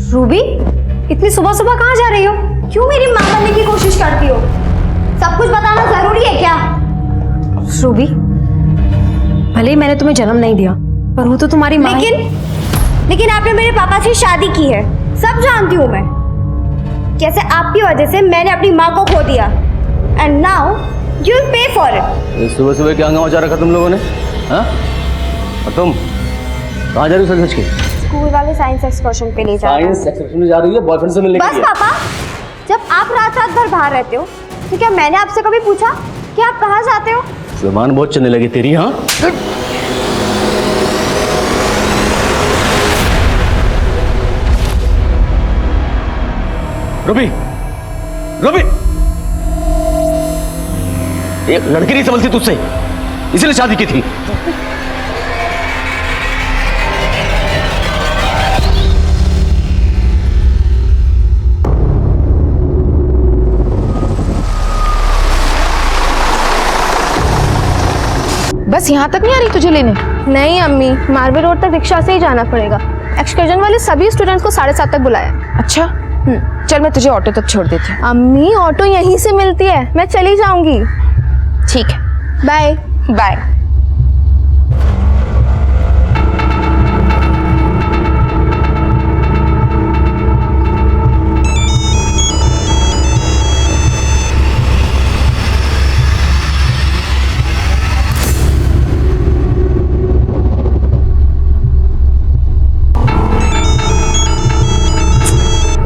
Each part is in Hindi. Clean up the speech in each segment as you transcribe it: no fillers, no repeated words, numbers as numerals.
रूबी, इतनी सुबह सुबह कहाँ जा रही हो? क्यों मेरी मां बनने की कोशिश करती हो? सब कुछ बताना जरूरी है क्या? रूबी, भले ही मैंने तुम्हें जन्म नहीं दिया, पर वो तो तुम्हारी मां है। लेकिन आपने मेरे पापा से शादी की है, सब जानती हूँ मैं। कैसे आपकी वजह से मैंने अपनी माँ को खो दिया, and now you will pay for it. सुबह सुबह क्या हंगामा मचा रखा तुम लोगों ने? हाँ? और तुम कहाँ जा रही हो सच के? स्कूल वाले साइंस एक्सकर्शन पे ले जा रहे हैं। साइंस एक्सकर्शन में जा रही है? बॉयफ्रेंड से मिलने के लिए? बस पापा, जब आप रात रात भर बाहर रहते हो तो क्या मैंने आपसे कभी पूछा कि आप कहाँ जाते हो? जुबान बहुत चलने लगी तेरी। हाँ, रूबी, रूबी, एक लड़की नहीं समझती तुझसे, इसलिए शादी की थी। बस यहाँ तक नहीं आ रही तुझे लेने? नहीं अम्मी, मारवी रोड तक रिक्शा से ही जाना पड़ेगा। एक्सकर्जन वाले सभी स्टूडेंट्स को 7:30 तक बुलाया। अच्छा, चल मैं तुझे ऑटो तक छोड़ देती हूँ। अम्मी, ऑटो यहीं से मिलती है, मैं चली जाऊंगी। ठीक है, बाय बाय।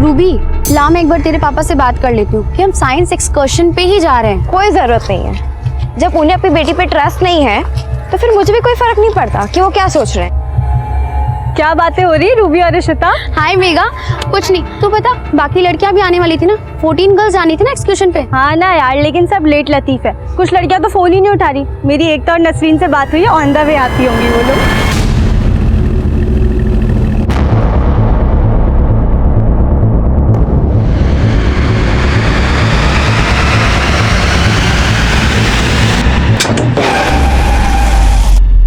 रूबी, ला मैं एक बार तेरे पापा से बात कर लेती हूँ कि हम साइंस एक्सकर्शन पे ही जा रहे हैं। कोई जरूरत नहीं है। जब उन्हें अपनी बेटी पे ट्रस्ट नहीं है तो फिर मुझे भी कोई फर्क नहीं पड़ता कि वो क्या सोच रहे हैं। क्या बातें हो रही रूबी और इशिता? हाय मेगा, कुछ नहीं। तू बता, बाकी लड़कियां भी आने वाली थी ना? 14 गर्ल्स आनी थी ना एक्सकर्शन पे? हाँ ना यार, लेकिन सब लेट लतीफ है। कुछ लड़कियां तो फोन ही नहीं उठा रही। मेरी एकता और नसरीन से बात हुई है, ऑन द वे आती होंगी वो लोग।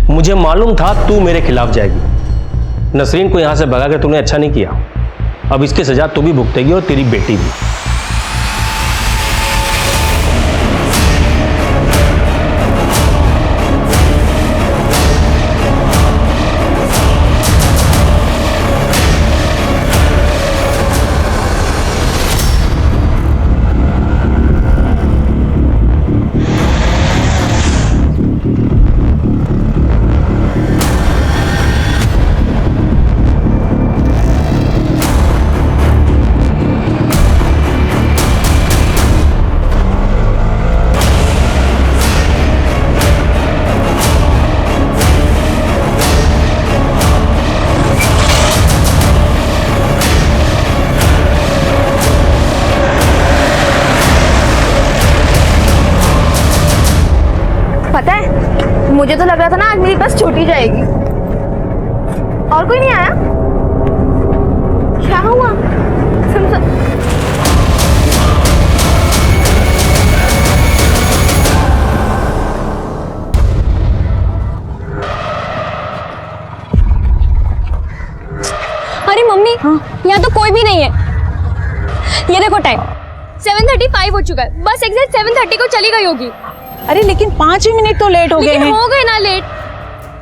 मुझे मालूम था तू मेरे खिलाफ जाएगी। नसरीन को यहां से भगा के तूने अच्छा नहीं किया। अब इसकी सजा तू भी भुगतेगी और तेरी बेटी भी। पता है, मुझे तो लग रहा था ना आज मेरी बस छूट ही जाएगी। और कोई नहीं आया? क्या हुआ? सुन। अरे मम्मी, हाँ? यहाँ तो कोई भी नहीं है। ये देखो टाइम 7:35 हो चुका है। बस एग्जैक्ट 7:30 को चली गई होगी। अरे लेकिन 5 ही मिनट तो लेट हो गए हैं। हो गए ना लेट।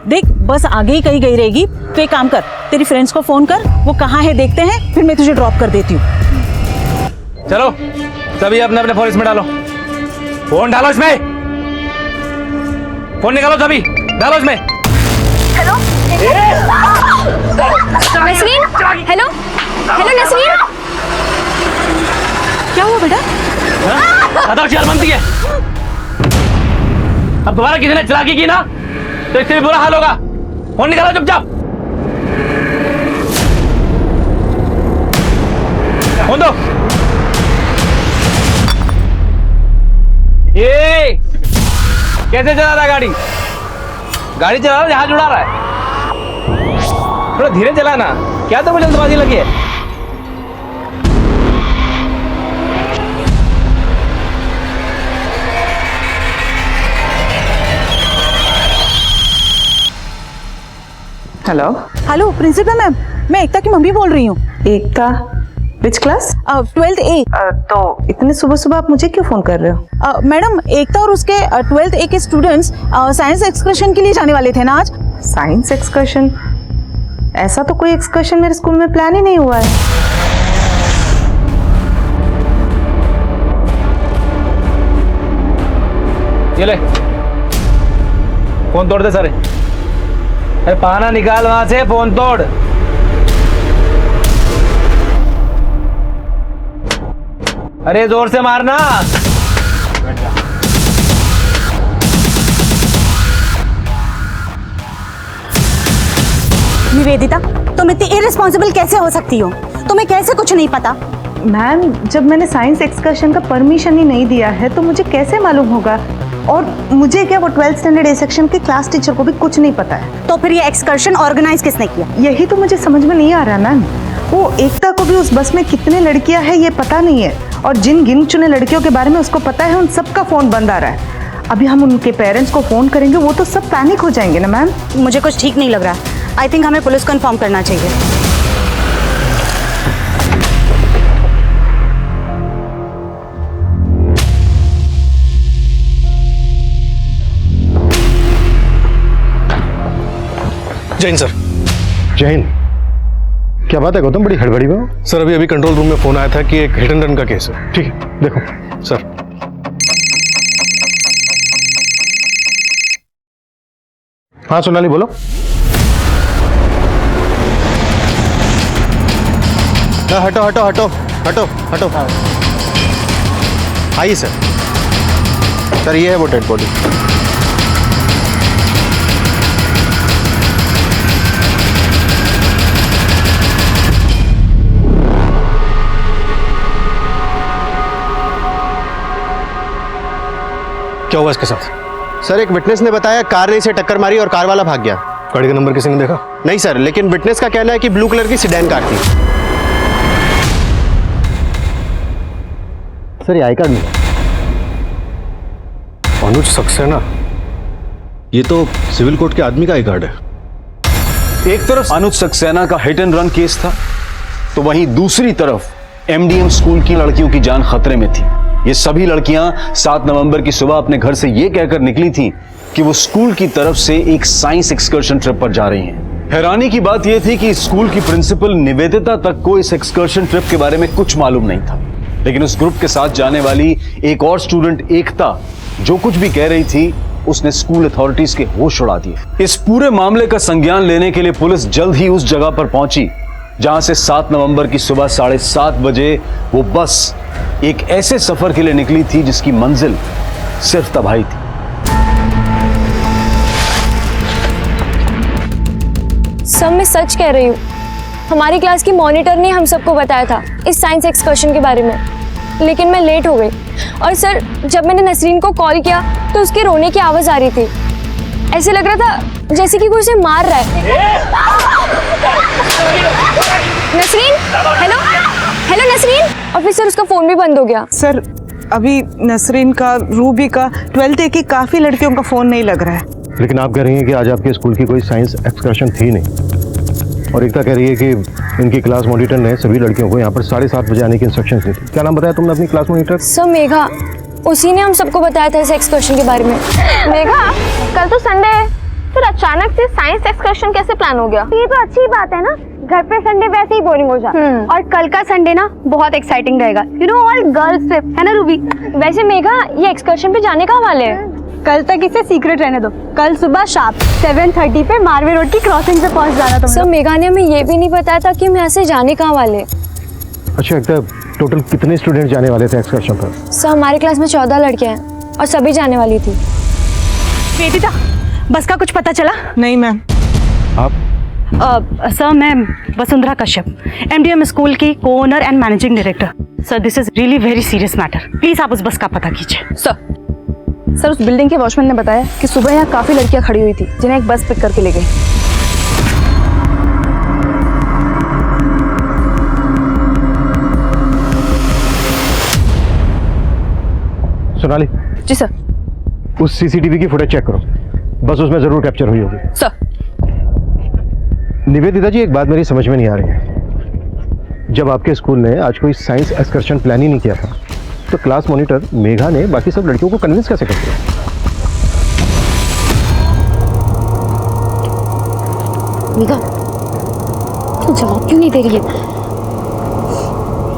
देख, बस आगे ही कहीं गई रहेगी। तो एक काम कर, तेरी फ्रेंड्स को फोन कर, वो कहाँ है देखते हैं, फिर मैं तुझे ड्रॉप कर देती हूँ। चलो सभी अपने अपने फोन इसमें डालो। फोन डालो इसमें। फोन निकालो सभी, डालो इसमें। Hello Nasreen, hello hello Nasreen. क्या हुआ बेटा? आधा शहर बनती है। अब दोबारा किसी ने चलाकी की ना तो इससे भी बुरा हाल होगा। फोन निकालो चुपचाप। फोन दो। ये कैसे चला रहा है गाड़ी? गाड़ी चला रहा है, जहाज उड़ा रहा है। थोड़ा धीरे चलाना। क्या तो मुझे जल्दबाजी लगी है? हेलो हेलो, प्रिंसिपल मैम, मैं एकता की मम्मी बोल रही हूँ। एकता विच क्लास? 12th A। तो इतने सुबह सुबह आप मुझे क्यों फोन कर रहे हो? मैडम, एकता और उसके 12th A के स्टूडेंट्स साइंस एक्सकर्शन के लिए जाने वाले थे ना आज। Science excursion? ऐसा तो कोई एक्सकर्शन मेरे स्कूल में प्लान ही नहीं हुआ है। ये ले, फोन तोड़ दे सारे। अरे पाना निकाल वहां से, फोन तोड़। अरे जोर से मारना। निवेदिता, तुम इतनी इररिस्पॉन्सिबल कैसे हो सकती हो? तुम्हें कैसे कुछ नहीं पता? मैम, जब मैंने साइंस एक्सकर्शन का परमिशन ही नहीं दिया है तो मुझे कैसे मालूम होगा? और मुझे क्या, वो 12th स्टैंडर्ड ए सेक्शन के क्लास टीचर को भी कुछ नहीं पता है। तो फिर ये एक्सकर्शन ऑर्गेनाइज किसने किया? यही तो मुझे समझ में नहीं आ रहा मैम। वो एकता को भी उस बस में कितने लड़कियां हैं ये पता नहीं है, और जिन गिन चुने लड़कियों के बारे में उसको पता है उन सबका फोन बंद आ रहा है। अभी हम उनके पेरेंट्स को फोन करेंगे, वो तो सब पैनिक हो जाएंगे ना मैम। मुझे कुछ ठीक नहीं लग रहा। आई थिंक हमें पुलिस को इन्फॉर्म करना चाहिए। जय हिंद सर। जय हिंद। क्या बात है गौतम, बड़ी हड़बड़ी में हो? सर अभी कंट्रोल रूम में फोन आया था कि एक हिट एंड रन का केस है। ठीक है, देखो। सर हाँ सोनाली बोलो। हटो हटो हटो हटो हटो। आइए सर। सर ये है वो डेड बॉडी। क्या हुआ इसके साथ? सर एक विटनेस ने बताया कार ने इसे टक्कर मारी और कार वाला भाग गया। गाड़ी का नंबर किसी ने देखा? नहीं सर, लेकिन विटनेस का कहना है कि ब्लू कलर की सिडैन कार थी। सर ये आई कार्ड मिला। अनुज सक्सेना, ये तो सिविल कोर्ट के आदमी का आई कार्ड है। एक तरफ अनुज सक्सेना का हिट एंड रन केस था, तो वहीं दूसरी तरफ एमडीएम स्कूल की लड़कियों की जान खतरे में थी। ये सभी लड़कियां 7 नवंबर की सुबह अपने घर से ये कहकर निकली थीं कि वो स्कूल की तरफ से एक साइंस एक्सकर्शन ट्रिप पर जा रही हैं। हैरानी की बात यह थी कि स्कूल की प्रिंसिपल निवेदिता तक को इस एक्सकर्शन ट्रिप के बारे में कुछ मालूम नहीं था, लेकिन उस ग्रुप के साथ जाने वाली एक और स्टूडेंट एकता जो कुछ भी कह रही थी, उसने स्कूल अथॉरिटीज के होश उड़ा दिए। इस पूरे मामले का संज्ञान लेने के लिए पुलिस जल्द ही उस जगह पर पहुंची जहां से 7 नवंबर की सुबह 7:30 बजे वो बस एक ऐसे सफर के लिए निकली थी जिसकी मंजिल सिर्फ तबाही थी। सब मैं सच कह रही हूँ। हमारी क्लास की मॉनिटर ने हम सबको बताया था इस साइंस एक्सकर्शन के बारे में, लेकिन मैं लेट हो गई। और सर, जब मैंने नसरीन को कॉल किया तो उसके रोने की आवाज आ रही थी। ऐसे लग रहा था जैसे कि कोई उसे मार रहा है। Nasreen, hello hello Nasreen. और फिर सर उसका फोन भी बंद हो गया। सर अभी नसरीन का, रूबी का, 12th A की काफी लड़कियों का फोन नहीं लग रहा है। लेकिन आप कह रही हैं कि आज आपके स्कूल की कोई साइंस एक्सकर्शन थी नहीं, और एकता कह रही है कि इनकी क्लास मॉनिटर ने सभी लड़कियों को यहाँ पर 7:30 बजे आने की इंस्ट्रक्शंस दी थी। क्या नाम बताया तुमने अपनी क्लास मॉनिटर? सर मेघा, उसी ने हम सबको बताया था इस एक्सकर्शन के बारे में। मेघा, कल तो संडे है, फिर अचानक से साइंस एक्सकर्शन कैसे प्लान हो गया? ये तो अच्छी बात है ना, घर पे संडे वैसे ही बोरिंग हो जाता है। और कल का संडे ना बहुत एक्साइटिंग रहेगा। You know, all girls trip है ना रूबी? वैसे मेघा, ये एक्सकर्शन पे जाने का वाले है? कल तक इसे सीक्रेट रहने दो। कल सुबह शार्प 7:30 पे मारवे रोड की क्रॉसिंग पे पहुंच जाना तुम। सर मेघा ने हमें ये भी नहीं बताया था कि हम यहाँ से जाने कहाँ वाले। अच्छा एकता, टोटल कितने स्टूडेंट जाने वाले थे एक्सकर्शन पर? सर हमारी क्लास में 14 लड़कियां हैं और सभी जाने वाली थी। वेदिता, बस का कुछ पता चला? नहीं मैम। आप? सर मैं वसुंधरा कश्यप, एमडीएम स्कूल की co-owner and managing director. Sir this is really very serious matter, please आप उस बस का पता कीजिए। सर उस बिल्डिंग के वॉचमैन ने बताया कि सुबह यहाँ काफी लड़कियां खड़ी हुई थी जिन्हें एक बस पिक करके ले गई। सोनाली। जी सर। उस सीसीटीवी की फुटेज चेक करो, बस उसमें जरूर कैप्चर हुई होगी। सर। निवेदिता जी, एक बात मेरी समझ में नहीं आ रही है। जब आपके स्कूल ने आज कोई साइंस एक्सकर्शन प्लान ही नहीं किया था, तो क्लास मॉनिटर मेघा ने बाकी सब लड़कियों को कन्विंस कैसे कर दिया? मेघा, तू जवाब क्यों नहीं दे रही है?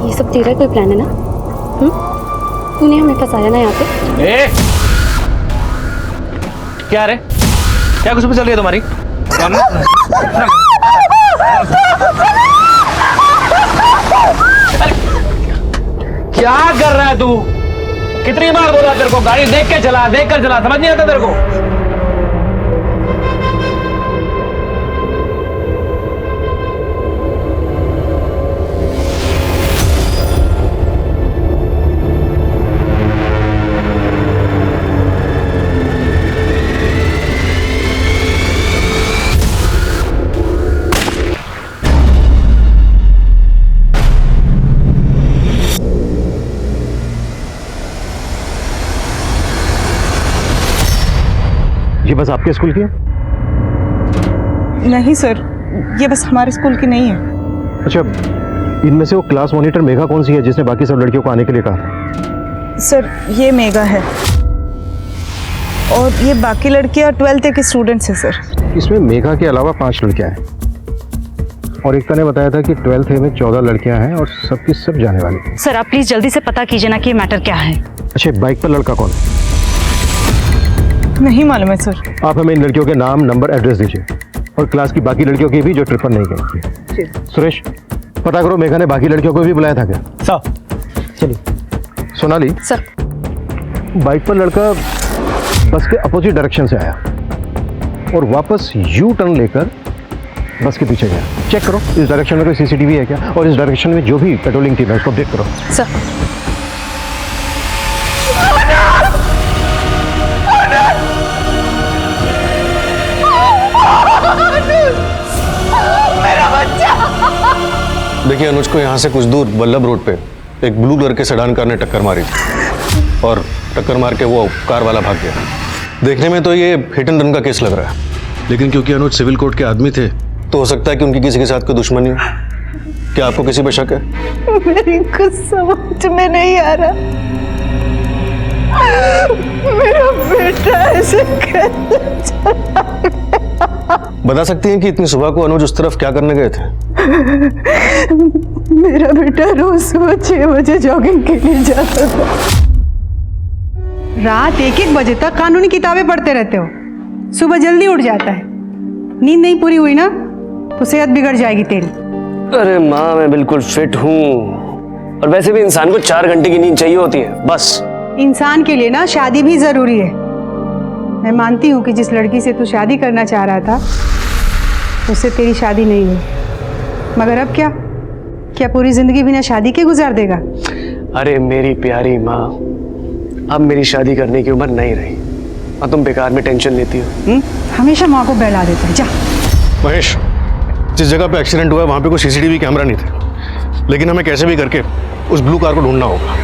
ये सब तेरा कोई प्लान है ना? तूने हमें फंसाया ना यहाँ पे। ए! क्या रे? क्या कुछ भी चल रही है तुम्हारी? क्या कर रहा है तू? कितनी बार बोला तेरे को गाड़ी देख के चला, देख कर चला, समझ नहीं आता तेरे को? ये बस आपके स्कूल की है? नहीं सर, ये बस हमारे स्कूल की नहीं है। अच्छा, इनमें से वो क्लास मॉनिटर मेघा कौन सी है जिसने बाकी सब लड़कियों को आने के लिए कहा था? सर, ये मेघा है और ये बाकी लड़कियां 12th के स्टूडेंट्स हैं सर। इसमें मेघा के अलावा 5 लड़कियां हैं और एकता ने बताया था कि 12th में 14 लड़कियां हैं और सबकी सब जाने वाली। सर, आप प्लीज जल्दी से पता कीजिए ना कि ये मैटर क्या है। अच्छा, बाइक पर लड़का कौन है? नहीं मालूम है सर। आप हमें इन लड़कियों के नाम, नंबर, एड्रेस दीजिए और क्लास की बाकी लड़कियों की भी जो ट्रिप पर नहीं गई। सुरेश, पता करो मेघा ने बाकी लड़कियों को भी बुलाया था क्या? सर, चलिए। सोनाली सर, बाइक पर लड़का बस के अपोजिट डायरेक्शन से आया और वापस यू टर्न लेकर बस के पीछे गया। चेक करो इस डायरेक्शन में कोई सीसीटीवी है क्या, और इस डायरेक्शन में जो भी पेट्रोलिंग टीम है उसको देख करो। सर। देखिए, अनुज को यहाँ से कुछ दूर वल्लभ रोड पे एक ब्लू कलर के सेडान कार ने टक्कर मारी थी और टक्कर मार के वो कार वाला भाग गया। देखने में तो ये हिट एंड रन का केस लग रहा है, लेकिन क्योंकि अनुज सिविल कोर्ट के आदमी थे तो हो सकता है कि उनकी किसी के साथ कोई दुश्मनी हो। क्या आपको किसी पे शक है? मेरी कुछ समझ में नहीं आ रहा। मेरा बेटा ऐसे कैसे चला गया? बता सकती हैं कि इतनी सुबह को अनुज उस तरफ क्या करने गए थे? मेरा बेटा रोज सुबह 6 बजे जॉगिंग के लिए जाता था। रात 1-1 बजे तक कानूनी किताबें पढ़ते रहते हो, सुबह जल्दी उठ जाता है। नींद नहीं पूरी हुई ना तो सेहत बिगड़ जाएगी तेरी। अरे माँ, मैं बिल्कुल फिट हूँ और वैसे भी इंसान को 4 घंटे की नींद चाहिए होती है बस। इंसान के लिए ना शादी भी जरूरी है। मैं मानती हूँ कि जिस लड़की से तू शादी करना चाह रहा था उससे तेरी शादी नहीं हुई, मगर अब क्या पूरी जिंदगी बिना शादी के गुजार देगा? अरे मेरी प्यारी माँ, अब मेरी शादी करने की उम्र नहीं रही और तुम बेकार में टेंशन लेती हो। हमेशा माँ को बहला देता है। जा महेश, जिस जगह पे एक्सीडेंट हुआ है वहां पे कोई सीसीटीवी कैमरा नहीं थे, लेकिन हमें कैसे भी करके उस ब्लू कार को ढूंढना होगा।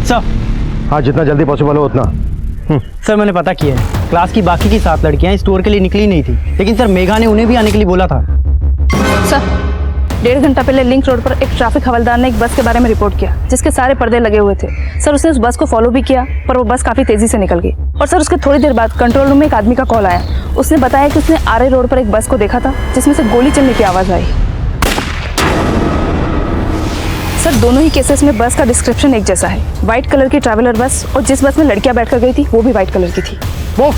सर, हाँ, जितना जल्दी पॉसिबल हो उतना। सर, मैंने पता किया है, क्लास की बाकी की 7 लड़कियां इस टूर के लिए निकली नहीं थी, लेकिन सर मेघा ने उन्हें भी आने के लिए बोला था। सर, 1.5 घंटा पहले लिंक रोड पर एक ट्रैफिक हवलदार ने एक बस के बारे में रिपोर्ट किया जिसके सारे पर्दे लगे हुए थे। सर, उसने उस बस को फॉलो भी किया पर वो बस काफ़ी तेज़ी से निकल गई। और सर, उसके थोड़ी देर बाद कंट्रोल रूम में एक आदमी का कॉल आया। उसने बताया कि उसने आरे रोड पर एक बस को देखा था जिसमें से गोली चलने की आवाज़ आई। सर, दोनों ही केसेस में बस का डिस्क्रिप्शन एक जैसा है। व्हाइट कलर की ट्रैवलर बस, और जिस बस में लड़कियां बैठकर गई थी वो भी व्हाइट कलर की थी। वो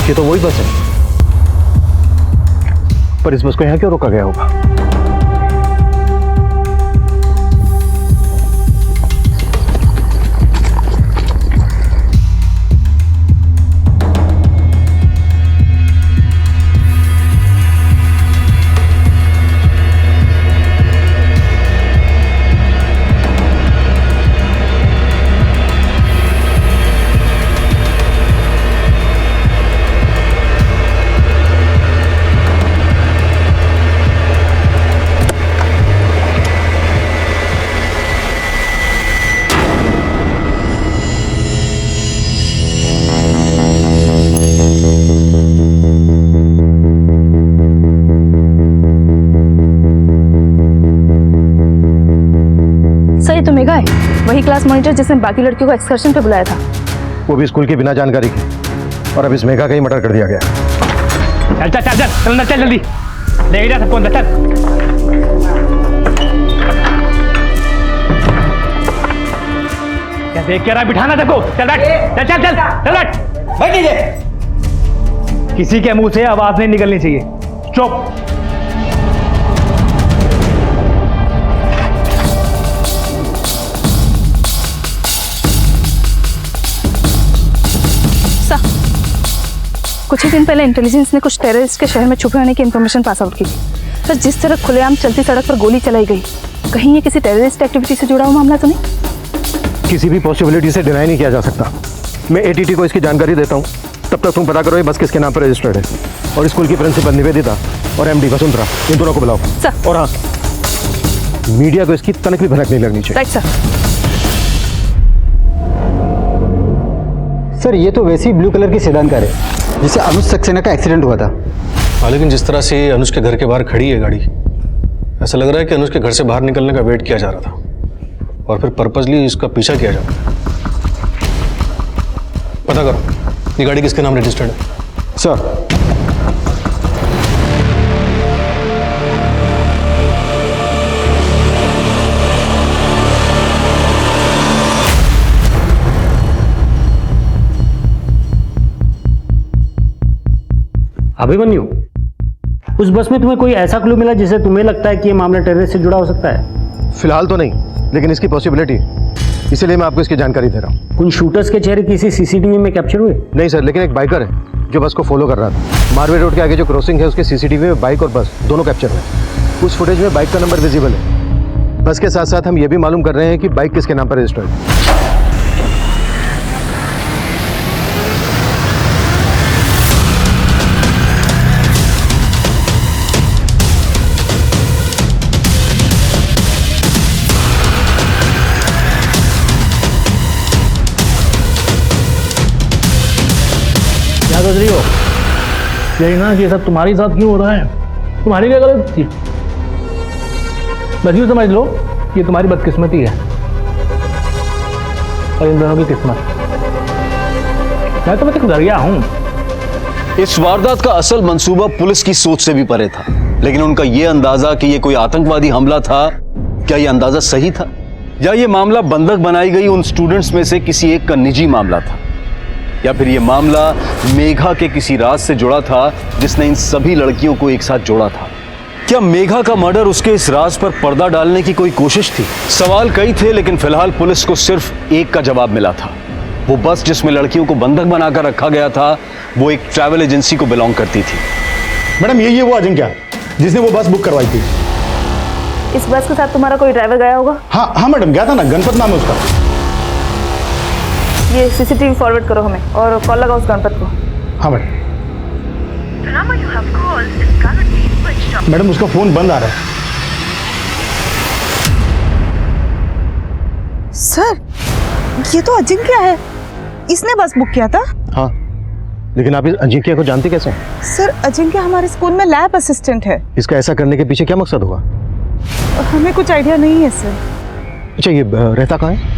ये तो वही बस है, पर इस बस को यहाँ क्यों रोका गया होगा? तो मेघा है, वही क्लास मॉनिटर जिसने बाकी लड़कियों को एक्सकर्शन पे बुलाया था। वो भी स्कूल की बिना जानकारी की, और अब इस मेघा का ही मर्डर कर दिया गया। चल चल चल चल अंदर चल जल्दी, ले जा सबको अंदर चल। क्या देख के रहा, बिठाना देखो, चल बैठ, चल चल चल चल बैठ, बैठ नीचे। किसी के मुंह से आवाज नहीं निकलनी चाहिए, चुप। कुछ ही दिन पहले इंटेलिजेंस ने कुछ टेररिस्ट के शहर में छुपे होने की इंफॉर्मेशन पास आउट की। सर, जिस तरह खुलेआम चलती सड़क पर गोली चलाई गई, कहीं ये किसी टेररिस्ट एक्टिविटी से जुड़ा हुआ मामला तो नहीं? किसी भी पॉसिबिलिटी से डिनाई नहीं किया जा सकता। मैं एटीटी को इसकी जानकारी देता हूँ, तब तक तुम पता करो ये बस किसके नाम पर रजिस्टर्ड है। और स्कूल की प्रिंसिपल निवेदिता और एमडी वसुंधरा, इन दोनों को बुलाओ सर। और हाँ, मीडिया को इसकी तनक भी भनक नहीं लगनी चाहिए। Right sir. सर ये तो वैसी ब्लू कलर की सेडान कार है जिसे अनुज सक्सेना का एक्सीडेंट हुआ था। हाँ, लेकिन जिस तरह से अनुज के घर के बाहर खड़ी है गाड़ी, ऐसा लग रहा है कि अनुज के घर से बाहर निकलने का वेट किया जा रहा था और फिर पर्पसली इसका पीछा किया जा रहा है। पता करो ये गाड़ी किसके नाम रजिस्टर्ड है। सर अभिमन्यु, उस बस में तुम्हें कोई ऐसा क्लू मिला जिससे तुम्हें लगता है कि ये मामला टेररिस्ट से जुड़ा हो सकता है? फिलहाल तो नहीं, लेकिन इसकी पॉसिबिलिटी, इसीलिए मैं आपको इसकी जानकारी दे रहा हूँ। उन शूटर्स के चेहरे किसी सीसीटीवी में कैप्चर हुए? नहीं सर, लेकिन एक बाइकर है जो बस को फॉलो कर रहा था। मारवे रोड के आगे जो क्रॉसिंग है उसके सीसीटीवी में बाइक और बस दोनों कैप्चर हुए। उस फुटेज में बाइक का नंबर विजिबल है। बस के साथ साथ हम ये भी मालूम कर रहे हैं कि बाइक किसके नाम पर रजिस्टर्ड है। क्या सोच रही हो? यही ना कि ये सब तुम्हारे साथ क्यों हो रहा है? तुम्हारी क्या गलती थी? बस यूँ समझ लो ये तुम्हारी बदकिस्मती है और इन दोनों की किस्मत। मैं तो बस एक जरिया हूँ। इस वारदात का असल मंसूबा पुलिस की सोच से भी परे था, लेकिन उनका यह अंदाजा कि यह कोई आतंकवादी हमला था, क्या यह अंदाजा सही था, या यह मामला बंधक बनाई गई उन स्टूडेंट्स में से किसी एक का निजी मामला था, या फिर यह मामला मेघा के किसी राज से जुड़ा था जिसने इन सभी लड़कियों को एक साथ जोड़ा था? क्या मेघा का मर्डर उसके इस राज पर पर्दा डालने की कोई कोशिश थी? सवाल कई थे, लेकिन फिलहाल पुलिस को सिर्फ एक का जवाब मिला था। वो बस जिसमें लड़कियों को बंधक बनाकर रखा गया था, वो एक ट्रैवल एजेंसी को बिलोंग करती थी। मैडम यही है वो अजिंक्य जिसने वो बस बुक करवाई थी। इस बस के साथ तुम्हारा कोई ड्राइवर गया होगा? हाँ मैडम, गया था ना, गणपत नाम है उसका। ये सीसीटीवी फॉरवर्ड करो हमें और कॉल लगाओ उस गणपत को। हाँ मैडम। मैडम उसका फोन बंद आ रहा है। सर, ये तो अजिंक्य है, इसने बस बुक किया था। हाँ, लेकिन आप इस अजिंक्य को जानते कैसे हैं? सर, अजिंक्य हमारे स्कूल में लैब असिस्टेंट है। इसका ऐसा करने के पीछे क्या मकसद होगा? हमें कुछ आइडिया नहीं है सर। अच्छा, ये रहता कहाँ है?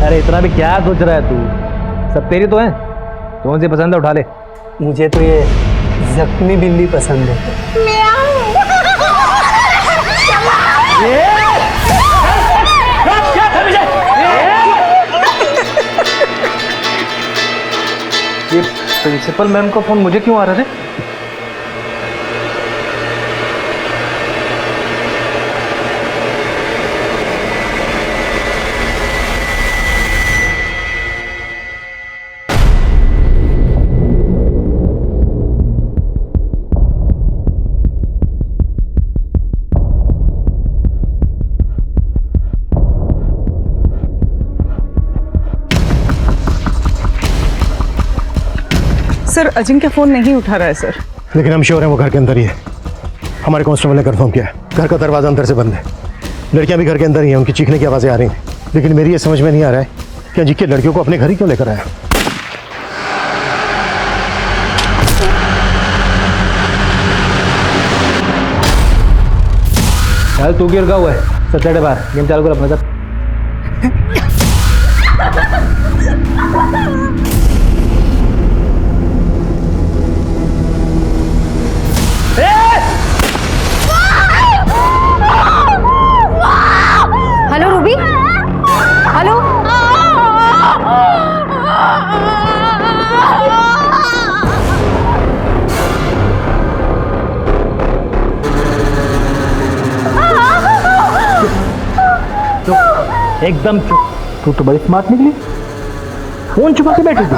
अरे इतना भी क्या सोच रहा है तू? सब तेरी तो है, कौन सी पसंद है उठा ले। मुझे तो ये जख्मी बिल्ली पसंद है। ये प्रिंसिपल मैम का फोन मुझे क्यों आ रहा है? सर, अजिंक्य फोन नहीं उठा रहा है सर। लेकिन हम श्योर हैं वो घर के अंदर ही है। हमारे कांस्टेबल ने कंफर्म किया है, घर का दरवाजा अंदर से बंद है। लड़कियां भी घर के अंदर ही हैं, उनकी चीखने की आवाज़ें आ रही हैं। लेकिन मेरी ये समझ में नहीं आ रहा है कि अजिंक्य लड़कियों को अपने घर ही क्यों लेकर आया। चल तू क्यों रुका हुआ है? सब चढ़े बाहर, गेम चालू कर अपना सब। Hello Ruby, hello. एकदम चुप। तू तो बड़ी स्मार्ट निकली, फोन छुपा के बैठी थी,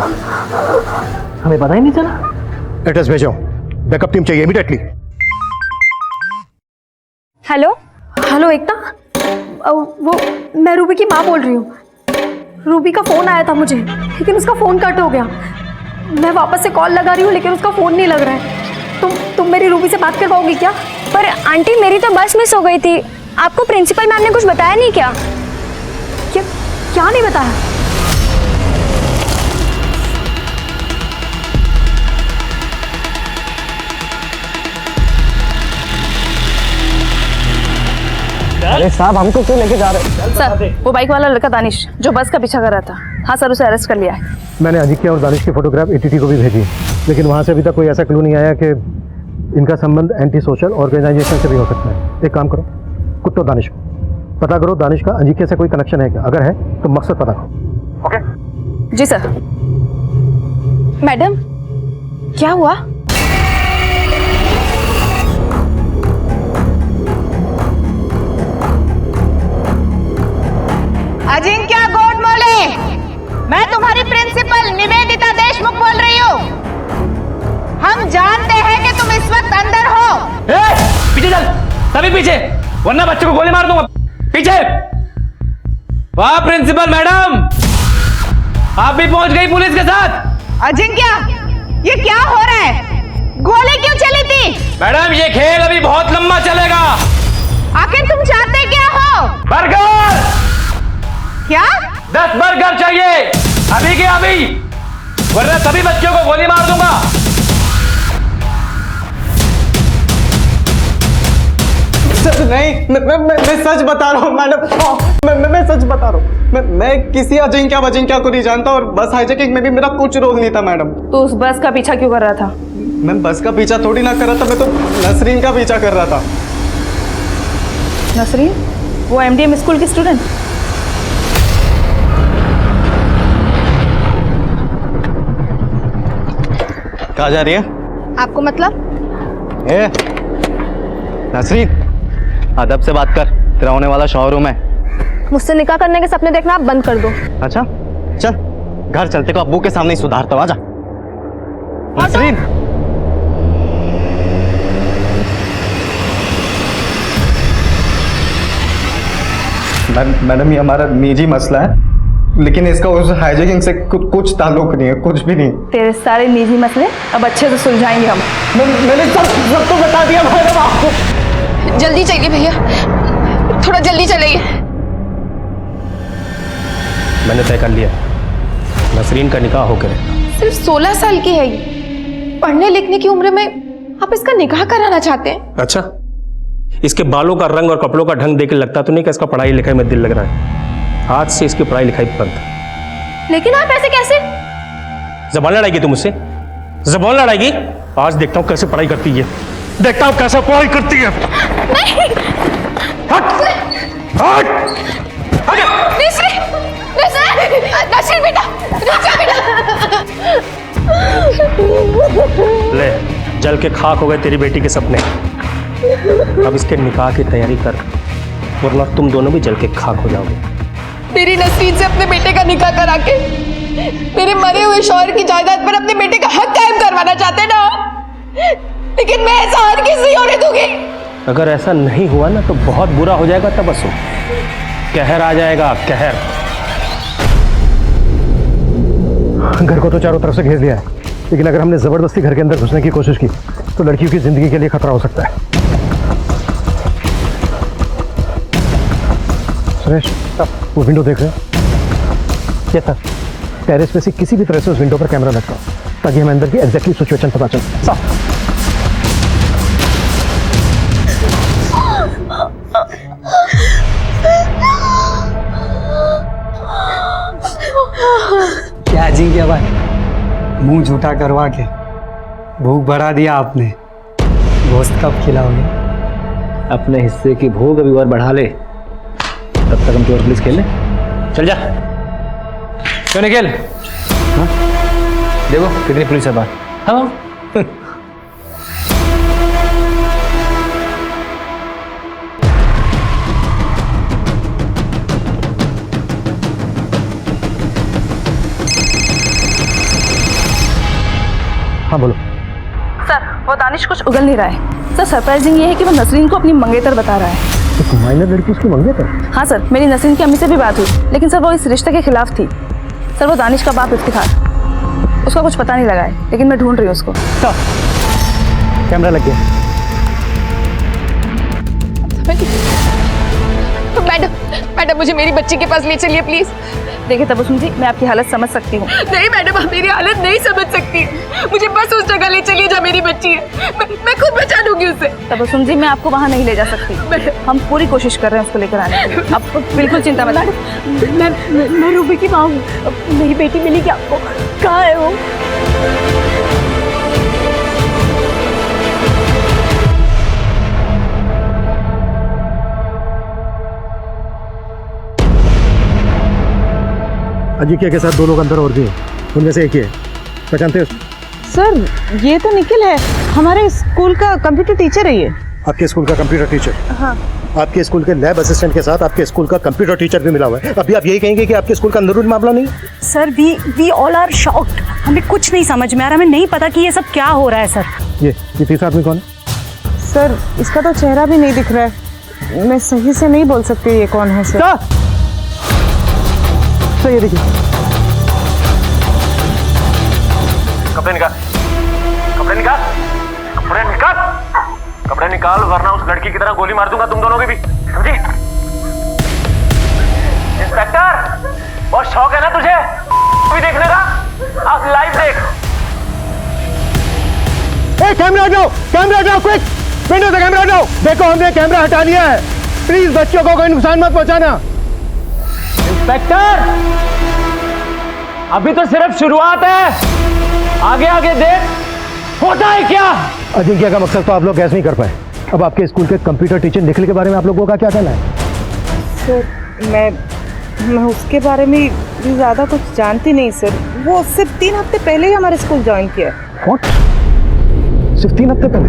हमें पता ही नहीं चला। एड्रेस भेजो, बैकअप टीम चाहिए इमीडिएटली। हेलो हेलो एकता, वो मैं रूबी की माँ बोल रही हूँ। रूबी का फ़ोन आया था मुझे, लेकिन उसका फ़ोन कट हो गया। मैं वापस से कॉल लगा रही हूँ, लेकिन उसका फ़ोन नहीं लग रहा है। तुम मेरी रूबी से बात कर पाओगी क्या? पर आंटी मेरी तो बस मिस हो गई थी। आपको प्रिंसिपल मैम ने कुछ बताया नहीं क्या? क्या नहीं बताया? अरे साहब, हमको क्यों लेके जा रहे हैं? सर, वो बाइक वाला लड़का दानिश जो बस का पीछा कर रहा था, हाँ सर, उसे अरेस्ट कर लिया है। मैंने अजिंक्य और दानिश की फोटोग्राफ एटीटी को भी भेजी, लेकिन वहाँ से अभी तक कोई ऐसा क्लू नहीं आया कि इनका संबंध एंटी सोशल ऑर्गेनाइजेशन से भी हो सकता है। एक काम करो, कुत्तो दानिश को पता करो, दानिश का अजिंक्य से कोई कनेक्शन है क्या? अगर है तो मकसद पता करो। ओके जी सर। मैडम, क्या हुआ? अजिंक्य गोडमोले, मैं तुम्हारी प्रिंसिपल निवेदिता देशमुख बोल रही हूँ। हम जानते हैं कि तुम इस वक्त अंदर हो। पीछे चल, सभी पीछे, वरना बच्चों को गोली मार दूंगा। पीछे। वाह प्रिंसिपल मैडम, आप भी पहुंच गई पुलिस के साथ। अजिंक्य, ये क्या हो रहा है? गोली क्यों चली थी? मैडम ये खेल अभी बहुत लंबा चलेगा। आखिर तुम चाहते क्या हो? बर्गर। क्या? 10 बर्गर चाहिए, अभी के अभी, वरना सभी बच्चों को गोली मार दूंगा। नहीं, मैं सच बता रहा हूँ मैडम, मैं सच बता रहा हूँ। मैं किसी अजिंक्य को नहीं जानता, और बस हाईजैकिंग में भी मेरा कुछ रोल नहीं था मैडम। तो उस बस का पीछा क्यों कर रहा था? मैं बस का पीछा थोड़ी ना कर रहा था, मैं तो नसरीन का पीछा कर रहा था। नसरीन, वो एमडीएम स्कूल की स्टूडेंट? कहाँ जा रही है? आपको मतलब? ए, नसरीन, अदब से बात कर, तेरा होने वाला शोरूम है। मुझसे निकाह करने के सपने देखना आप बंद कर दो। अच्छा चल, घर चलते को अब्बू के सामने ही सुधारता हूँ, आजा। नसरीन, मैडम ये हमारा निजी मसला है, लेकिन इसका उस हाईजैकिंग से कुछ ताल्लुक नहीं है, कुछ भी नहीं। तेरे सारे निजी मसले अब अच्छे से सुलझाएंगे हम। मैंने सब तो बता दिया मैडम आपको। जल्दी चाहिए भैया, थोड़ा जल्दी चलिए। मैंने तय कर लिया, नसरीन का निकाह होकर सिर्फ 16 साल की है ये, पढ़ने लिखने की उम्र में आप इसका निकाह कराना चाहते हैं? अच्छा, इसके बालों का रंग और कपड़ों का ढंग देख के लगता तो नहीं कि इसका पढ़ाई लिखाई में दिल लग रहा है। आज से इसकी पढ़ाई लिखाई बंद। लेकिन आप ऐसे कैसे? जबान लड़ाएगी तुम मुझसे? जबान लड़ाएगी? आज देखता हूँ कैसे पढ़ाई करती है, देखता हूँ कैसे पढ़ाई करती है। नहीं। हट! हट! नसरीन बेटा, ले, जल के खाक हो गए तेरी बेटी के सपने। अब इसके निकाह की तैयारी कर, वरना तुम दोनों भी जल के खाक हो जाओगे। तेरी नसरीन से अपने बेटे का निकाह करा के तेरे मरे हुए शौहर की जायदाद पर अपने बेटे का हक कायम करवाना चाहते ना, लेकिन मैं ऐसा हर किसी नहीं होने दूंगी। अगर ऐसा नहीं हुआ ना तो बहुत बुरा हो जाएगा तबस्सुम, कहर आ जाएगा, कहर। घर को तो चारों तरफ से घेर लिया है, लेकिन अगर हमने जबरदस्ती घर के अंदर घुसने की कोशिश की तो लड़कियों की जिंदगी के लिए खतरा हो सकता है। सुरेश, वो विंडो देख रहे हो? ये सर, टेरेस पे से किसी भी तरह से उस विंडो पर कैमरा लटकाओ, ताकि हमें अंदर की एग्जैक्टली सिचुएशन पता चल सके। अजिंक्य भाई, मुंह झूठा करवा के भूख बढ़ा दिया आपने। गोश्त कब खिलाओगे? अपने हिस्से की भूख अभी और बढ़ा ले, तब तक हम चोर पुलिस खेल ले। चल जा। क्यों निकल? हाँ? देखो कितनी पुलिस है बाहर। हाँ हाँ बोलो। सर वो दानिश कुछ उगल नहीं रहा है। सर सरप्राइजिंग ये है कि वो नसरीन को अपनी मंगेतर बता रहा है। तो माइनर लड़की उसकी मंगेतर? हाँ सर, मेरी नसरीन की अम्मी से भी बात हुई, लेकिन सर वो इस रिश्ते के खिलाफ थी। सर वो दानिश का बाप इफ्तिखार, उसका कुछ पता नहीं लगा है, लेकिन मैं ढूंढ रही हूँ उसको। कैमरा लग गया। मैडम मुझे मेरी बच्ची के पास ले चलिए प्लीज। देखिए तबस्सुम जी, मैं आपकी हालत समझ सकती हूँ। नहीं मैडम, आप मेरी हालत नहीं समझ सकती। मुझे बस उस जगह ले चलिए जहाँ मेरी बच्ची है। मैं खुद बचा लूंगी उसे। तबस्सुम जी, मैं आपको वहाँ नहीं ले जा सकती। हम पूरी कोशिश कर रहे हैं उसको लेकर आने की। आप बिल्कुल चिंता मत करिए। मैं रूबी की माँ हूँ। मेरी बेटी मिली क्या आपको? कहाँ है वो? अजिंक्य के साथ 2 लोग अंदर और भी हैं, उनमें से एक ही है। पहचानते हो? सर ये तो निखिल है, हमारे स्कूल का कंप्यूटर टीचर है ये। आपके स्कूल का कंप्यूटर टीचर? हाँ। आपके स्कूल के लैब असिस्टेंट के साथ आपके स्कूल का कंप्यूटर टीचर भी मिला हुआ है। अभी आप यही कहेंगे कि आपके स्कूल का अंदरूनी मामला नहीं? Sir we all are shocked. हमें कुछ नहीं समझ में आ रहा, हमें नहीं पता कि ये सब क्या हो रहा है सर। ये तीसरा आदमी कौन है? सर इसका तो चेहरा भी नहीं दिख रहा है, मैं सही से नहीं बोल सकती ये कौन है सर। तो ये देखिए, कपड़े निकाल, कपड़े निकाल, कपड़े निकाल, कपड़े निकाल, वरना उस लड़की की तरह गोली मार दूंगा तुम दोनों की भी, समझी? इंस्पेक्टर, बहुत शौक है ना तुझे भी देखने का? अब लाइव देख। कैमरा हटाओ, कैमरा हटाओ, क्विक, विंडो से कैमरा हटाओ। देखो हमने कैमरा हटा लिया है, प्लीज बच्चों को कोई नुकसान मत पहुंचाना। इंस्पेक्टर, अभी तो सिर्फ शुरुआत है, आगे आगे देख होता है क्या। अजिंक्य का मकसद तो आप लोग गैस नहीं कर पाए। अब आपके स्कूल के कंप्यूटर टीचर निखिल के बारे में आप लोगों का क्या कहना है? सर मैं उसके बारे में ज़्यादा कुछ जानती नहीं सर। वो सिर्फ 3 हफ्ते पहले ही हमारे स्कूल ज्वाइन किया। What? सिर्फ 3 हफ्ते पहले?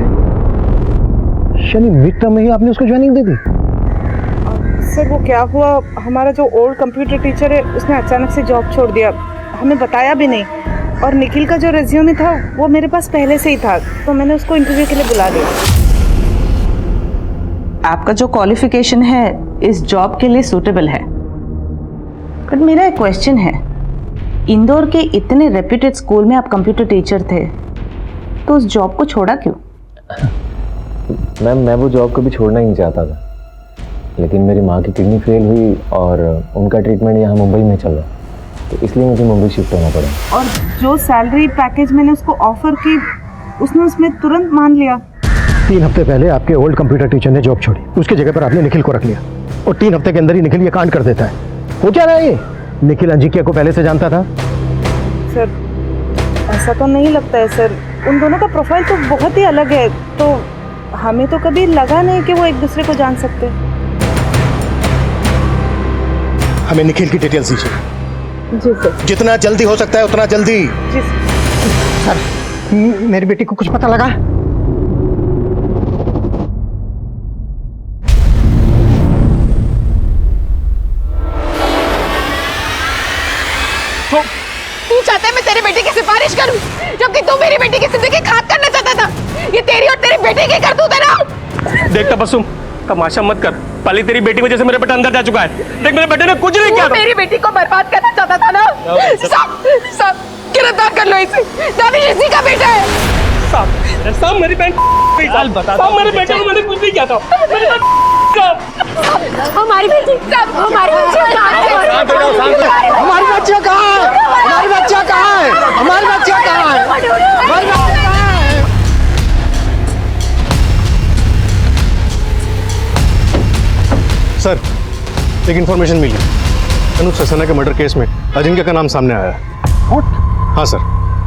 यानी मिड टर्म में ही आपने उसको ज्वाइनिंग दे दी? सर वो क्या हुआ, हमारा जो ओल्ड कंप्यूटर टीचर है उसने अचानक से जॉब छोड़ दिया, हमें बताया भी नहीं। और निखिल का जो रेज्यूमे था वो मेरे पास पहले से ही था, तो मैंने उसको इंटरव्यू के लिए बुला दिया। आपका जो क्वालिफिकेशन है इस जॉब के लिए सूटेबल है, बट मेरा एक क्वेश्चन है, इंदौर के इतने रेप्यूटेड स्कूल में आप कंप्यूटर टीचर थे, तो उस जॉब को छोड़ा क्यों? मैम मैं वो जॉब कभी छोड़ना ही नहीं चाहता था, लेकिन मेरी माँ की किडनी फेल हुई और उनका ट्रीटमेंट यहाँ मुंबई में चल रहा, तो इसलिए मुझे मुंबई शिफ्ट होना पड़ा। और जो सैलरी पैकेज मैंने उसको ऑफर की, उसने उसमें तुरंत मान लिया। 3 हफ्ते पहले आपके ओल्ड कंप्यूटर टीचर ने जॉब छोड़ी, उसकी जगह पर आपने निखिल को रख लिया, और 3 हफ्ते के अंदर ही निखिल ये कांड कर देता है। हो क्या रहा है ये? निखिल अजिंक्य को पहले से जानता था? सर ऐसा तो नहीं लगता है सर, उन दोनों का प्रोफाइल तो बहुत ही अलग है, तो हमें तो कभी लगा नहीं कि वो एक दूसरे को जान सकते। हमें निखिल की डिटेल्स दीजिए। जी सर। जितना जल्दी हो सकता है उतना जल्दी। जी सर। मेरी बेटी को कुछ पता लगा? तू चाहता है मैं तेरी बेटी की सिफारिश करूं, जबकि तू मेरी बेटी की जिंदगी खाक करना चाहता था। ये तेरी और तेरी बेटी की करतूत है ना। देख तबस्सुम, तमाशा मत कर, पाली तेरी बेटी वजह से मेरा बेटा अंदर जा चुका है। देख मेरे बेटे ने कुछ नहीं किया। मेरी बेटी को बर्बाद करना चाहता था ना। सब गिरफ्तार कर लो इसे, दानिश इसी का बेटा है। सब मेरी बहन सब मेरे बेटे को मैंने कुछ नहीं किया था। हमारी बेटी हमारी बच्ची कहाँ है? हमारी बच्चियाँ कहाँ है? हमारी बच्चियाँ कहाँ है? हमारी बच्चियाँ कहाँ है? हमारी बच्चियाँ कहाँ है? सर, एक इन्फॉर्मेशन मिली, अनुज सक्सेना के मर्डर केस में अजिंक्य का नाम सामने आया है। हाँ सर,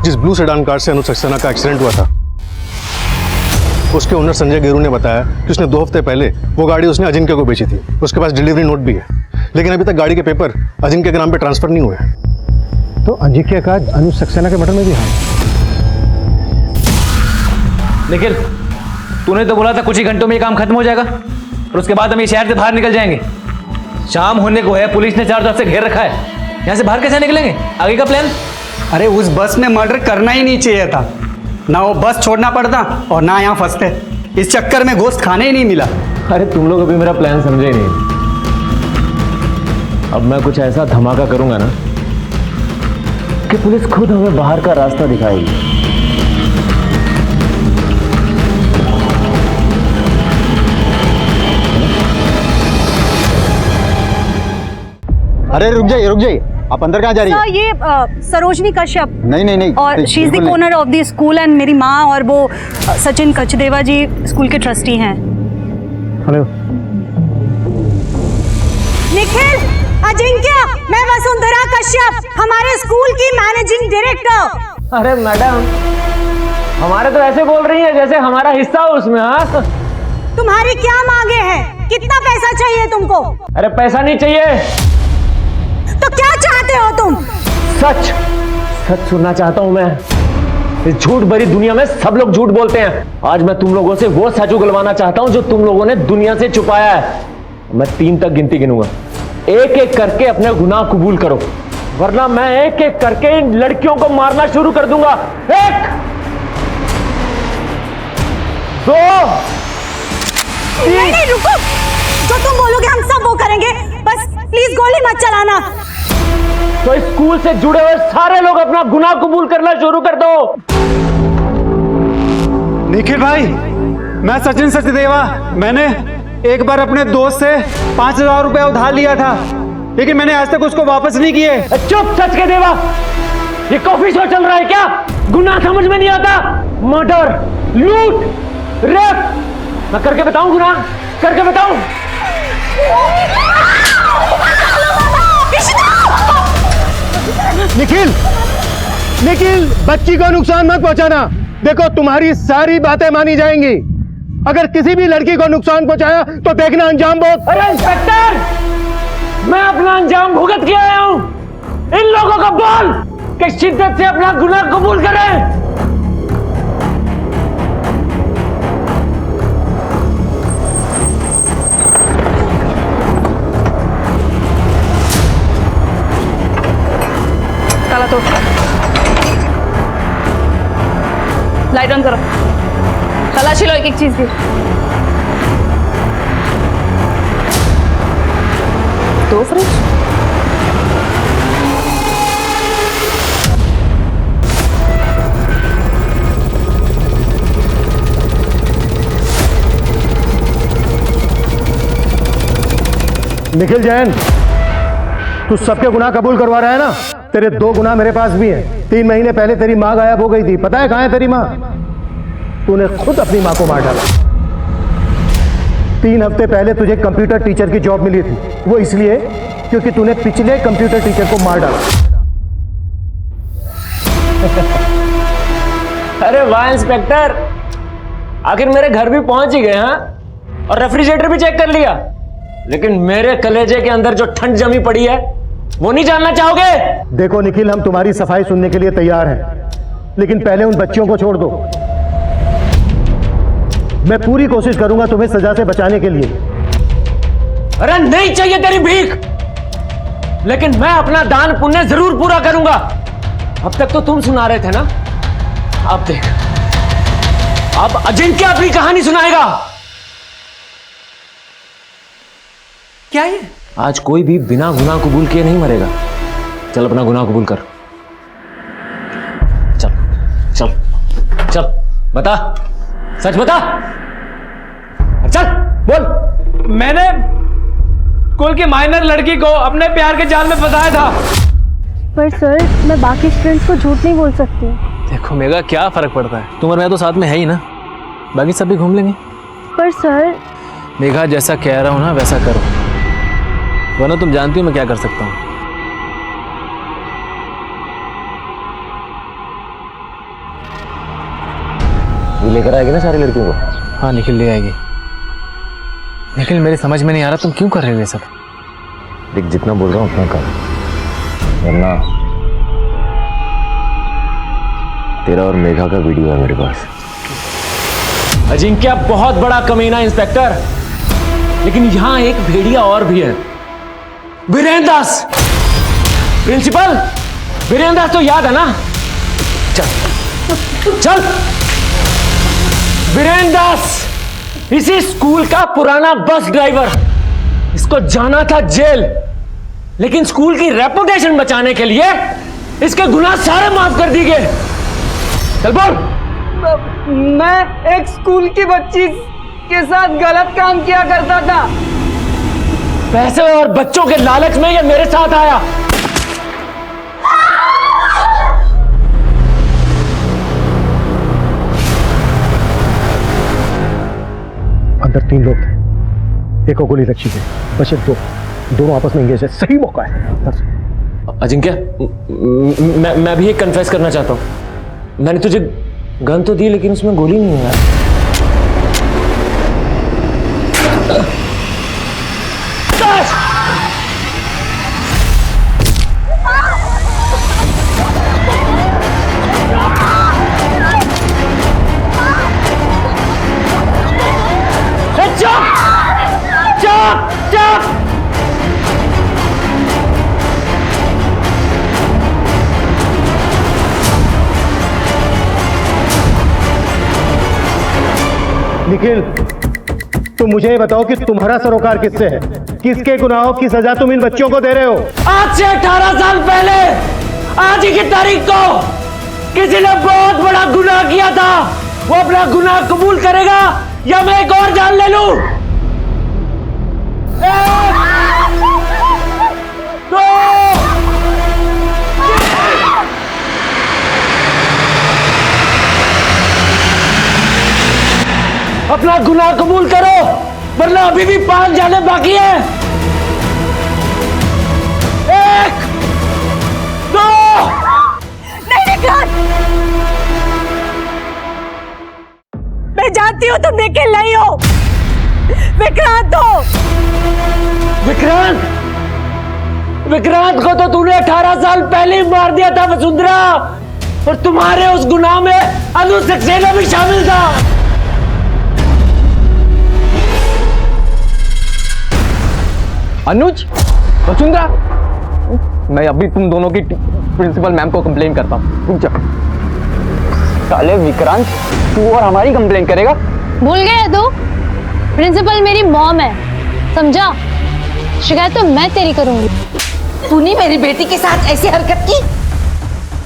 जिस ब्लू सेडान कार से अनुज सक्सेना का एक्सीडेंट हुआ था, उसके ओनर संजय गेरू ने बताया कि उसने 2 हफ्ते पहले वो गाड़ी उसने अजिंक्य को बेची थी। उसके पास डिलीवरी नोट भी है, लेकिन अभी तक गाड़ी के पेपर अजिंक्य के नाम पे ट्रांसफर नहीं हुए। तो अजिंक्य का अनुज सक्सेना के मर्डर में भी हाथ। निखिल, तूने तो बोला था कुछ ही घंटों में ये काम खत्म हो जाएगा और उसके बाद हम ये शहर से बाहर निकल जाएंगे। शाम होने को है, पुलिस ने 4 तरफ से घेर रखा है। यहाँ से बाहर कैसे निकलेंगे? आगे का प्लान? अरे उस बस में मर्डर करना ही नहीं चाहिए था, ना वो बस छोड़ना पड़ता और ना यहाँ फंसते। इस चक्कर में गोश्त खाने ही नहीं मिला। अरे तुम लोग अभी मेरा प्लान समझे ही नहीं। अब मैं कुछ ऐसा धमाका करूंगा ना कि पुलिस खुद हमें बाहर का रास्ता दिखाएगी। अरे रुक जाइए, आप अंदर कहाँ जा रही है? सर, ये सरोजनी कश्यप। नहीं और she is the owner of the school and मेरी माँ और वो सचिन कचदेवा जी स्कूल के ट्रस्टी हैं। हेलो निखिल, अजिंक्य, मैं वसुंधरा कश्यप, हमारे स्कूल की मैनेजिंग डायरेक्टर। अरे मैडम, हमारे तो ऐसे बोल रही है जैसे हमारा हिस्सा हो उसमें। हाँ, तुम्हारी क्या मांगे हैं? कितना पैसा चाहिए तुमको? अरे पैसा नहीं चाहिए। तो क्या चाहते हो तुम? सच सुनना चाहता हूं मैं। इस झूठ भरी दुनिया में सब लोग झूठ बोलते हैं। आज मैं तुम लोगों से वो सच उगलवाना चाहता हूं जो तुम लोगों ने दुनिया से छुपाया है। मैं 3 तक गिनती गिनूंगा, एक एक करके अपने गुनाह कबूल करो, वरना मैं एक एक करके इन लड़कियों को मारना शुरू कर दूंगा। 1 2 3। नहीं, रुको, जो तुम बोलोगे हम सब वो करेंगे, बस प्लीज गोली मत चलाना। तो स्कूल से जुड़े हुए सारे लोग अपना गुनाह कबूल करना शुरू कर दो। निखिल भाई, मैं सचिन सचदेवा, मैंने एक बार अपने दोस्त से 5000 रुपया उधार लिया था, लेकिन मैंने आज तक उसको वापस नहीं किए। चुप सच के देवा, ये कॉफी शो चल रहा है क्या? गुनाह समझ में नहीं आता? मर्डर, लूट, रेप, मैं करके बताऊं? गुनाह करके बताऊं? निखिल, बच्ची को नुकसान मत पहुंचाना। देखो, तुम्हारी सारी बातें मानी जाएंगी। अगर किसी भी लड़की को नुकसान पहुंचाया तो देखना अंजाम बहुत। अरे इंस्पेक्टर, मैं अपना अंजाम भुगत के आया हूं। इन लोगों को बोल कि शिद्दत से अपना गुनाह कबूल करें। ताला तोड़, लाइट ऑन करो, तलाशी लो एक एक चीज की। दो फ्रिज, निखिल जैन, तू सबके गुनाह कबूल करवा रहा है ना? तेरे 2 गुनाह मेरे पास भी हैं। 3 महीने पहले तेरी माँ गायब हो गई थी। पता है कहाँ है तेरी माँ? तूने खुद अपनी माँ को मार डाला। 3 हफ्ते पहले तुझे कंप्यूटर टीचर की जॉब मिली थी, वो इसलिए क्योंकि तूने पिछले कंप्यूटर टीचर को मार डाला। अरे वाह इंस्पेक्टर, आखिर मेरे घर भी पहुंच ही गए। हाँ, और रेफ्रिजरेटर भी चेक कर लिया, लेकिन मेरे कलेजे के अंदर जो ठंड जमी पड़ी है वो नहीं जानना चाहोगे? देखो निखिल, हम तुम्हारी सफाई सुनने के लिए तैयार हैं, लेकिन पहले उन बच्चियों को छोड़ दो। मैं पूरी कोशिश करूंगा तुम्हें सजा से बचाने के लिए। अरे नहीं चाहिए तेरी भीख, लेकिन मैं अपना दान पुण्य जरूर पूरा करूंगा। अब तक तो तुम सुना रहे थे ना, अब देख, अब अजिंक्य अपनी कहानी सुनाएगा। क्या है? आज कोई भी बिना गुनाह कबूल किए नहीं मरेगा। चल अपना गुनाह कबूल कर। चल चल चल, बता, सच बता। चल बोल। मैंने स्कूल की माइनर लड़की को अपने प्यार के जाल में फंसाया था। पर सर, मैं बाकी स्टूडेंट्स को झूठ नहीं बोल सकती। देखो मेगा, क्या फर्क पड़ता है? तुम और मैं तो साथ में है ही ना, बाकी सब भी घूम लेंगे। पर सर, मेघा जैसा कह रहा हूं ना वैसा करो, वरना तुम जानती हो मैं क्या कर सकता हूं। लेकर आएगी ना सारी लड़कियों को? हाँ निखिल ले आएगी। निखिल मेरी समझ में नहीं आ रहा तुम क्यों कर रहे हो ये सब? देख जितना बोल रहा हूँ उतना कर, वरना तेरा और मेघा का वीडियो है मेरे पास। अजिंक्य बहुत बड़ा कमीना इंस्पेक्टर, लेकिन यहां एक भेड़िया और भी है, वीरेंद्र दास। प्रिंसिपल वीरेंद्र दास तो याद है ना? चल चल। वीरेंद्र दास इसी स्कूल का पुराना बस ड्राइवर, इसको जाना था जेल, लेकिन स्कूल की रेपुटेशन बचाने के लिए इसके गुनाह सारे माफ कर दिए गए। चल बोल। मैं एक स्कूल की बच्ची के साथ गलत काम किया करता था। पैसे और बच्चों के लालच में ये मेरे साथ आया। अंदर 3 लोग थे, एक को गोली लग चुकी है, बचे 2, दोनों आपस में इंगेज है। सही मौका है। अजिंक्य मैं भी एक कन्फेस करना चाहता हूं। मैंने तुझे गन तो दी लेकिन उसमें गोली नहीं है यार। निखिल तुम मुझे ये बताओ कि तुम्हारा सरोकार किससे है? किसके गुनाहों की सजा तुम इन बच्चों को दे रहे हो? आज से 18 साल पहले आज ही की तारीख को किसी ने बहुत बड़ा गुनाह किया था। वो अपना गुनाह कबूल करेगा या मैं एक और जान ले लूं? 1, 2, अपना गुनाह कबूल करो वरना अभी भी 5 जाने बाकी है। 1, 2। नहीं विक्रांत, मैं जानती हूँ तुम निखिल नहीं हो, विक्रांत हो। विक्रांत विक्रांत को तो तूने 18 साल पहले ही मार दिया था वसुंधरा, और तुम्हारे उस गुनाह में अनुज सक्सेना भी शामिल था। अनुज, वसुंधरा, मैं अभी तुम दोनों की प्रिंसिपल मैम को कंप्लेन करता हूँ। रुक जा। साले विक्रांत, तू और हमारी कंप्लेन करेगा? भूल गया तू? प्रिंसिपल मेरी मॉम है, समझा? शिकायत तो मैं तेरी करूंगी। तूने मेरी बेटी के साथ ऐसी हरकत की?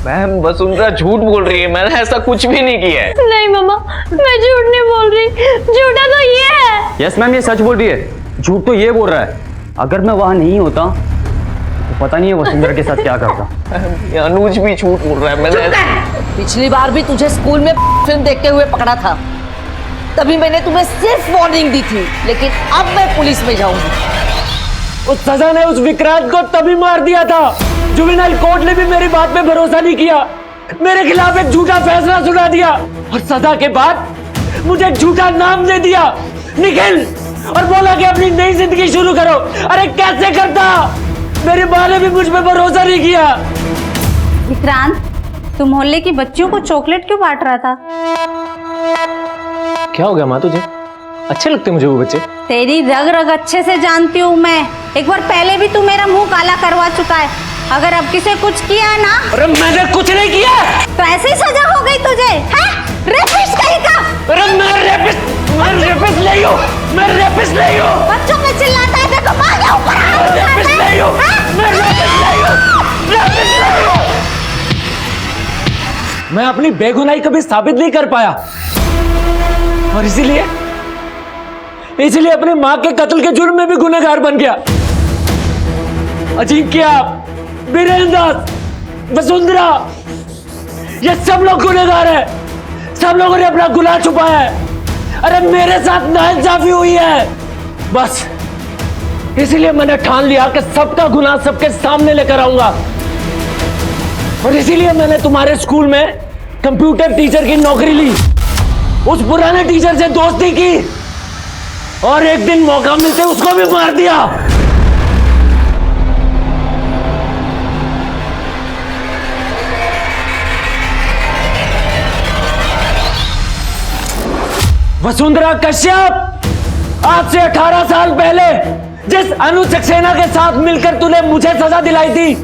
मैम वसुंधरा झूठ बोल रही है, मैंने ऐसा कुछ भी नहीं किया है। नहीं मम्मा, मैं झूठ नहीं बोल रही, झूठा तो ये है। यस मैम, ये सच बोल रही है, झूठ तो ये बोल रहा है। अगर मैं वहां नहीं होता तो पता नहीं है वसुंधरा के साथ क्या करता। अनुज भी झूठ बोल रहा है। मैंने पिछली बार भी तुझे स्कूल में फिल्म देखते हुए पकड़ा था, तभी मैंने तुम्हें सिर्फ वार्निंग दी थी, लेकिन अब मैं पुलिस में जाऊंगी। उस सजा ने उस विक्रांत को तभी मार दिया था। जुवेनाइल कोर्ट ने भी मेरी बात पे भरोसा नहीं किया, मेरे खिलाफ एक झूठा फैसला सुना दिया, और सजा के बाद मुझे एक झूठा नाम दे दिया, निखिल, और बोला कि अपनी नई जिंदगी शुरू करो। अरे कैसे करता? मेरी माँ ने भी मुझ पे भरोसा नहीं किया। विक्रांत, तुम मोहल्ले की बच्चियों को चॉकलेट क्यों बांट रहा था? क्या हो गया माँ तुझे? अच्छे लगते मुझे वो बच्चे। तेरी रग रग अच्छे से जानती हूँ मैं। एक बार पहले भी तू मेरा मुंह काला करवा चुका है। अगर अब किसी कुछ किया है ना। अरे मैंने कुछ नहीं किया। तो ऐसे ही सजा हो गई तुझे, हैं? रेपिस्ट कहीं का? अरे मैं रेपिस्ट नहीं हूँ, मैं रेपिस्ट नहीं हूँ। बच्चों पे चिल्लाता है, देखो मार के ऊपर आ। मैं रेपिस्ट नहीं हूँ, मैं रेपिस्ट नहीं हूँ, रेपिस्ट नहीं हूँ। मैं अपनी बेगुनाही कभी साबित नहीं कर पाया, और इसीलिए अपनी माँ के कत्ल के जुर्म में भी गुनहगार बन गया। अजिंक्य, वीरेंद्र दास, वसुंधरा, ये सब लोग गुनहगार हैं। सब लोगों ने अपना गुनाह छुपाया है। अरे मेरे साथ नाइंसाफी हुई है, बस इसीलिए मैंने ठान लिया कि सबका गुनाह सबके सामने लेकर आऊंगा। और इसीलिए मैंने तुम्हारे स्कूल में कंप्यूटर टीचर की नौकरी ली। उस पुराने टीचर से दोस्ती की और एक दिन मौका मिलते उसको भी मार दिया। वसुंधरा कश्यप, आज से 18 साल पहले जिस अनुज सक्सेना के साथ मिलकर तूने मुझे सजा दिलाई थी,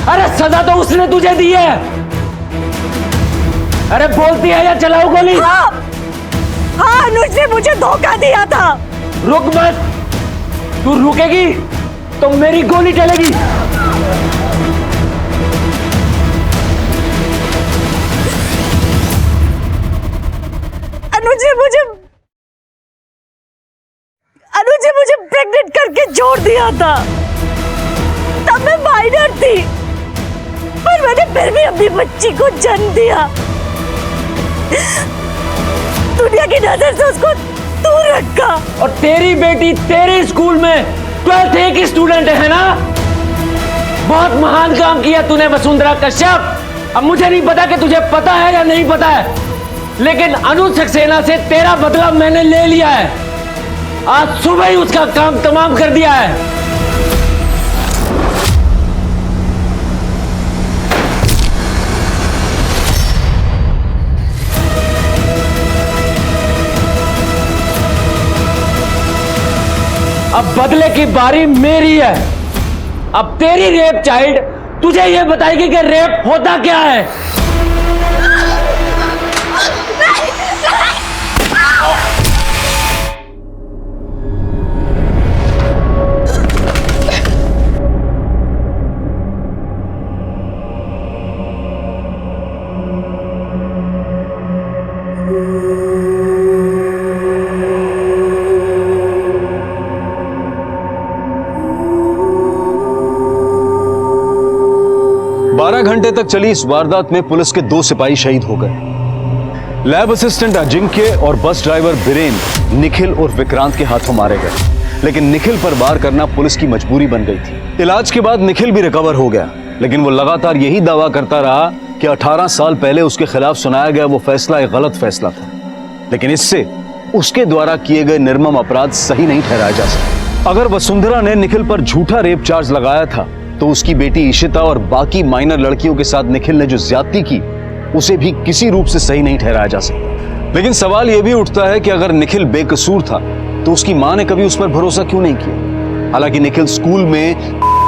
अरे सजा तो उसने तुझे दी है। अरे बोलती है या चलाओ गोली? हाँ, अनुज ने मुझे धोखा दिया था। रुक मत, तू रुकेगी तो मेरी गोली चलेगी। अनुज ने मुझे प्रेग्नेंट करके छोड़ दिया था। तब मैं माइनर थी, पर मैंने फिर भी अपनी बच्ची को जन्म दिया। दुनिया की नजर से उसको दूर रखा। और तेरी बेटी तेरे स्कूल में 12th A की स्टूडेंट है ना? बहुत महान काम किया तूने वसुंधरा कश्यप। अब मुझे नहीं पता कि तुझे पता है या नहीं पता है, लेकिन अनुज सक्सेना से तेरा बदला मैंने ले लिया है। आज सुबह ही उसका काम तमाम कर दिया है। अब बदले की बारी मेरी है। अब तेरी रेप चाइल्ड तुझे यह बताएगी कि रेप होता क्या है। घंटे तक चली इस वारदात में पुलिस के 2 सिपाही शहीद हो गए। लैब असिस्टेंट अजिंक्य और बस ड्राइवर बीरेन निखिल और विक्रांत के हाथों मारे गए, लेकिन निखिल पर वार करना पुलिस की मजबूरी बन गई थी। इलाज के बाद निखिल भी रिकवर हो गया, लेकिन वो लगातार यही दावा करता रहा कि 18 साल पहले उसके खिलाफ सुनाया गया वो फैसला एक गलत फैसला था, लेकिन इससे उसके द्वारा किए गए निर्मम अपराध सही नहीं ठहराया जा सकता। अगर वसुंधरा ने निखिल पर झूठा रेप चार्ज लगाया था तो उसकी बेटी इशिता और बाकी माइनर लड़कियों के साथ निखिल ने जो ज्यादती की उसे भी किसी रूप से सही नहीं ठहराया जा सकता। लेकिन सवाल यह भी उठता है कि अगर निखिल बेकसूर था तो उसकी मां ने कभी उस पर भरोसा क्यों नहीं किया। हालांकि निखिल स्कूल में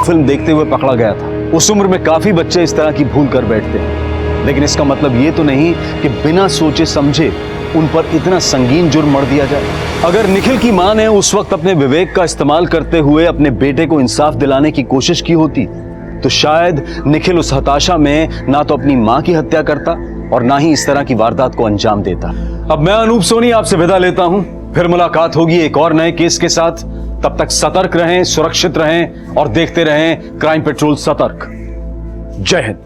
फिल्म देखते हुए पकड़ा गया था। उस उम्र में काफी बच्चे इस तरह की भूल कर बैठते हैं, लेकिन इसका मतलब ये तो नहीं कि बिना सोचे समझे उन पर इतना संगीन जुर्म मढ़ दिया जाए। अगर निखिल की मां ने उस वक्त अपने विवेक का इस्तेमाल करते हुए अपने बेटे को इंसाफ दिलाने की कोशिश की होती तो शायद निखिल उस हताशा में ना तो अपनी मां की हत्या करता और ना ही इस तरह की वारदात को अंजाम देता। अब मैं अनूप सोनी आपसे विदा लेता हूं, फिर मुलाकात होगी एक और नए केस के साथ। तब तक सतर्क रहें, सुरक्षित रहें और देखते रहें क्राइम पेट्रोल सतर्क। जय हिंद।